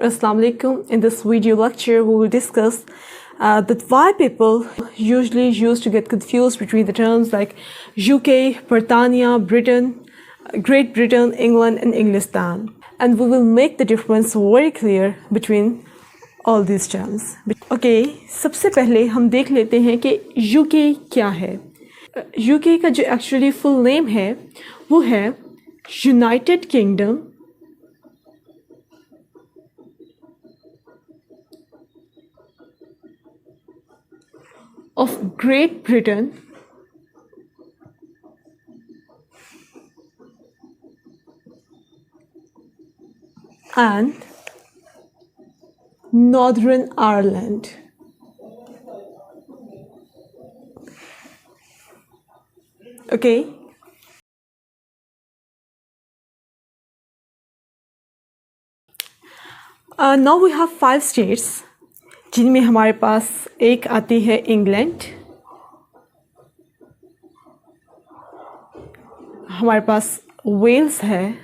Assalamu alaikum. In this video lecture, we will discuss that why people usually used to get confused between the terms like UK, Britannia, Britain, Great Britain, England, and Englistan. And we will make the difference very clear between all these terms. Okay, सबसे पहले हम देख लेते हैं कि UK क्या है. UK का जो actually full name है वो है United Kingdom of Great Britain and Northern Ireland. Okay. Now we have 5 states जिनमें हमारे पास एक आती है इंग्लैंड, हमारे पास वेल्स है,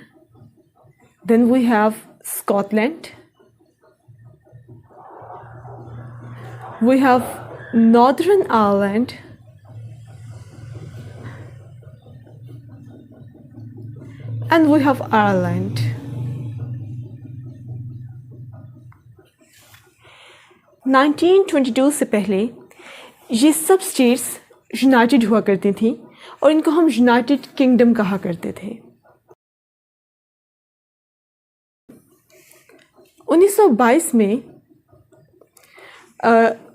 then we have Scotland, we have Northern Ireland, and we have Ireland. Nineteen 1922 से पहले ये सब स्टेट्स यूनाइटेड हुआ करती थी और इनको हम यूनाइटेड किंगडम कहा करते थे. 1922 में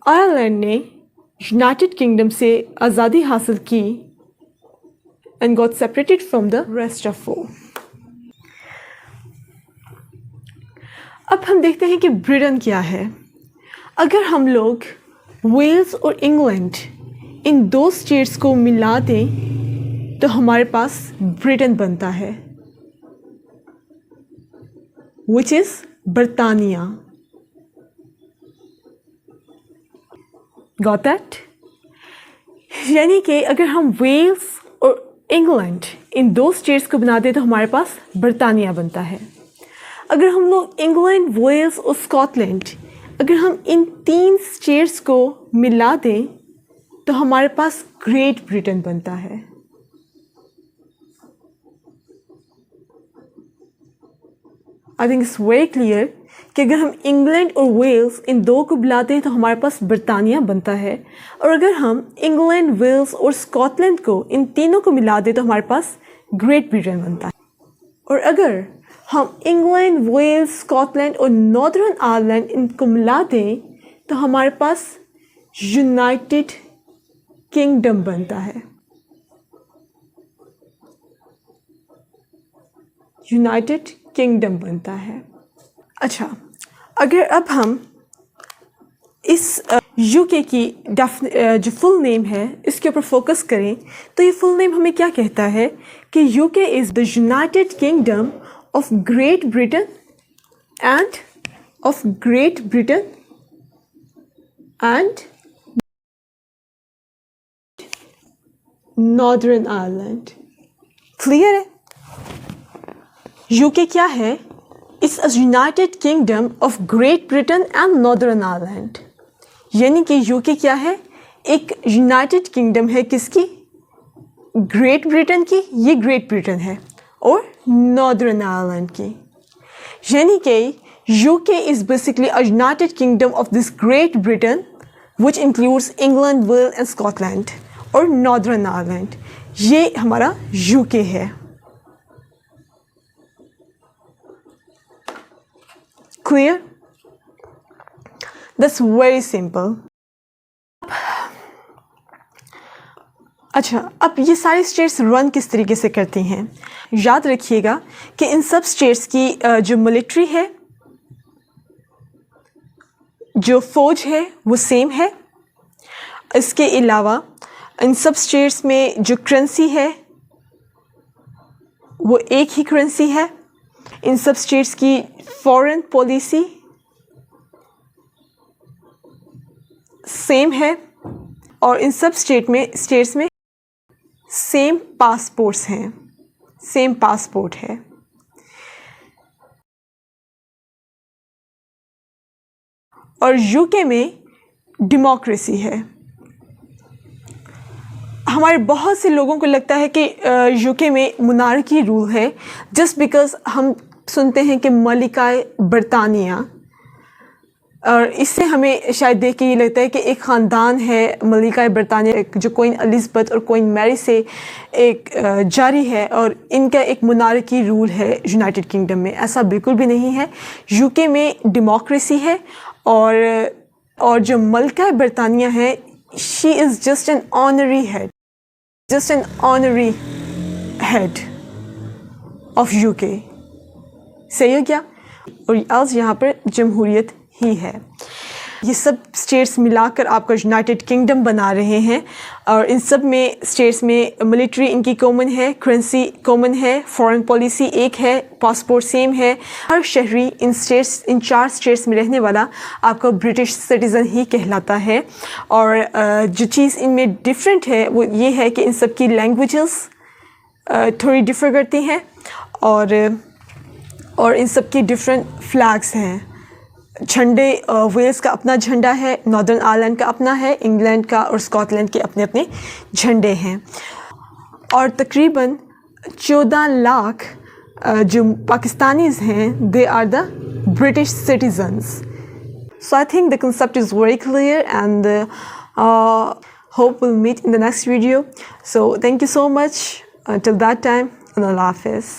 आयरलैंड ने यूनाइटेड किंगडम से आज़ादी हासिल की and got separated from the rest of वो. अब हम देखते हैं कि ब्रिटेन क्या है. अगर हम लोग वेल्स और इंग्लैंड इन दो स्टेट्स को मिला दें तो हमारे पास ब्रिटेन बनता है, विच इज़ बर्तानिया. Got that? यानी कि अगर हम वेल्स और इंग्लैंड इन दो स्टेट्स को बना दें तो हमारे पास बर्तानिया बनता है. अगर हम लोग इंग्लैंड, वेल्स और स्कॉटलैंड अगर हम इन 3 स्टेट्स को मिला दें तो हमारे पास ग्रेट ब्रिटेन बनता है. I think it's very clear कि अगर हम इंग्लैंड और वेल्स इन दो को मिला दें तो हमारे पास बर्तानिया बनता है, और अगर हम इंग्लैंड, वेल्स और स्कॉटलैंड को इन तीनों को मिला दें तो हमारे पास ग्रेट ब्रिटेन बनता है. और अगर हम इंग्लैंड, वेल्स, स्कॉटलैंड और नॉर्दर्न आयरलैंड इनको मिला दें तो हमारे पास यूनाइटेड किंगडम बनता है. यूनाइटेड किंगडम बनता है. अच्छा, अगर अब हम इस यूके की जो फुल नेम है इसके ऊपर फोकस करें तो ये फुल नेम हमें क्या कहता है कि UK is the United kingdom of Great Britain and Northern Ireland. Clear है? यूके क्या है? It's a United Kingdom of Great Britain and Northern Ireland. यानी कि यूके क्या है? एक यूनाइटेड किंगडम है किसकी? ग्रेट ब्रिटेन की. ये ग्रेट ब्रिटेन है और नॉर्दर्न आयरलैंड की. यानी कि UK is basically a United Kingdom of this Great Britain which includes England, Wales and Scotland और नॉर्दर्न आयरलैंड. ये हमारा यूके है. क्लियर? That's very simple. अच्छा, अब ये सारी स्टेट्स रन किस तरीके से करती हैं? याद रखिएगा कि इन सब स्टेट्स की जो मिलिट्री है, जो फौज है वो सेम है. इसके अलावा इन सब स्टेट्स में जो करेंसी है वो एक ही करेंसी है. इन सब स्टेट्स की फॉरेन पॉलिसी सेम है और इन सब स्टेट्स में सेम पासपोर्ट्स हैं, सेम पासपोर्ट है. اور UK میں ڈیموکریسی ہے. ہمارے بہت سے لوگوں کو لگتا ہے کہ UK میں monarchy رول ہے جسٹ بیکاز ہم سنتے ہیں کہ ملکہ برطانیہ, اور اس سے ہمیں شاید دیکھ کے یہ لگتا ہے کہ ایک خاندان ہے ملکہ برطانیہ جو کوئین الزبتھ اور کوئین میری سے ایک جاری ہے, اور ان کا ایک monarchy رول ہے یونائٹڈ کنگڈم میں. ایسا بالکل بھی نہیں ہے. UK میں ڈیموکریسی ہے, اور جو ملکہ برطانیہ ہے she is just an honorary head, just an honorary head of UK. صحیح ہے کیا؟ اور آج یہاں پر جمہوریت ہی ہے. یہ سب اسٹیٹس ملا کر آپ کا یونائٹڈ کنگڈم بنا رہے ہیں, اور ان سب میں اسٹیٹس میں ملٹری ان کی کامن ہے, کرنسی کامن ہے, فارن پالیسی ایک ہے, پاسپورٹ سیم ہے. ہر شہری ان 4 اسٹیٹس میں رہنے والا آپ کا برٹش سٹیزن ہی کہلاتا ہے. اور جو چیز ان میں ڈفرینٹ ہے وہ یہ ہے کہ ان سب کی لینگویجز تھوڑی ڈفر کرتی ہیں, اور ان سب کی ڈفرینٹ فلیگس ہیں. جھنڈے ویلز کا اپنا جھنڈا ہے, ناردرن آئرلینڈ کا اپنا ہے, انگلینڈ کا اور اسکاٹ لینڈ کے اپنے اپنے جھنڈے ہیں. اور تقریباً 14 لاکھ جو پاکستانیز ہیں they are the British citizens. So I think the concept is very clear, and hope we'll meet in the next video. So thank you so much. Until that time, and Allah Hafiz.